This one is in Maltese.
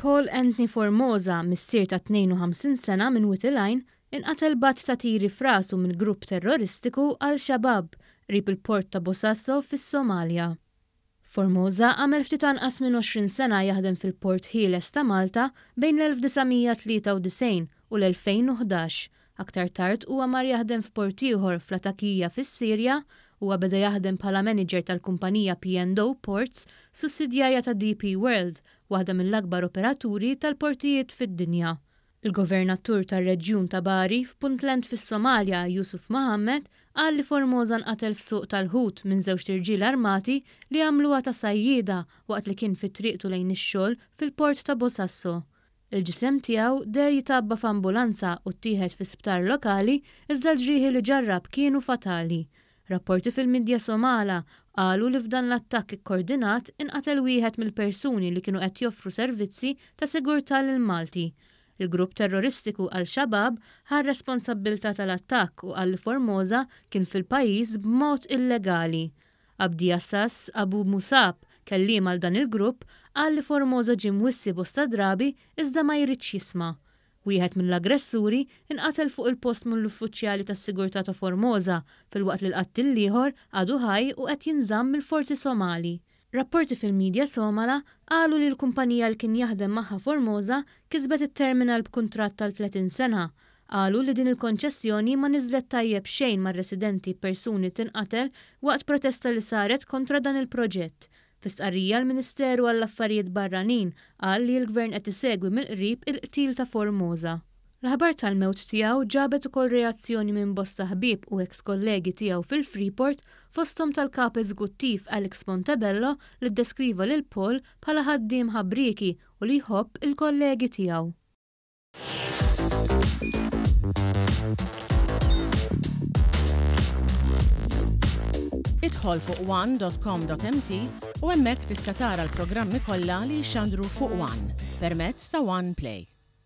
Paul Anthony Formosa, missier ta' 52 sena minn Whiteline, inqatel bat ta' tiri f'rasu minn grupp terroristiku Al-Shabaab qrib il-port ta' Bosaso fis-Somalja. Formosa għamel ftit anqas minn 20 sena jaħdem fil-Port Ħieles ta' Malta bejn l-1993 u l-2011. Aktar tard huwa mar jaħdem f'port ieħor fl-Atakija fis-Sirja huwa beda jaħdem bħala manager tal-kumpanija P&O Ports, sussidjarja ta' DP World, waħda mill-akbar operaturi tal-portijiet fid-dinja. Il-Governatur tar-Reġjun ta' Bari f'Puntland fis-Somalja, Yusuf Mohammed, qal li Formosa nqatel f'suq tal-ħut minn żewġ irġiel armati li għamluha ta' sajjieda waqt li kien fit-triqtu lejn ix-xogħol fil-port ta' Bosasso. Il-ġisem tiegħu der jitabba f'ambulanza u ttieħed fi sptar lokali iżda l-ġrieħi li ġarrab kienu fatali. Rapporti fil-midja Somala qalu li f'dan l-attakk ikkoordinat inqatel wieħed mill-persuni li kienu qed joffru servizzi ta' sigurtà lil Malti. Il-grupp terroristiku Al-Shabaab ħar responsabbiltà tal-attakk u qal li Formosa kien fil-pajjiż b'mod illegali. Abdi Assas Abu Musab, kelliem għal dan il-grupp, qal li Formosa ġie mwissi bosta drabi iżda ma jridx jisma'. Wieħed mill-aggressuri inqatel fuq il-post mill-uffiċjali tas-sigurtà ta' Formosa filwaqt li l-qattil ieħor għadu ħaj u qed jinżamm mill-forzi Somali. Rapporti fil-midja Somala qalu li l-kumpanija li kien jaħdem magħha Formosa kisbet it-terminal b'kuntratt tal-30 sena. Qalu li din il-konċessjoni ma niżlet tajjeb xejn mar-residenti persuni tinqatel waqt protesta li saret kontra dan il-proġett. Fis-stqarrija l-Ministeru għall-Affarijiet Barranin qal li l-Gvern qed isegwi mill-qrib il-qtil ta' Formosa. L-ħabar tal-mewt tiegħu ġabet ukoll reazzjoni minn bosta ħbieb u eks-kollegi tiegħu fil-Freeport fosthom tal-kap eżekuttiv Alex Montebello li ddeskriva lil Paul bħala ħaddiem ħabbriki u li jħobb il-kollegi tiegħu. Idħol fuq one.com.mt u hemmhekk tista' tara l-programmi kollha li jxandru fuq One permezz ta' One Play.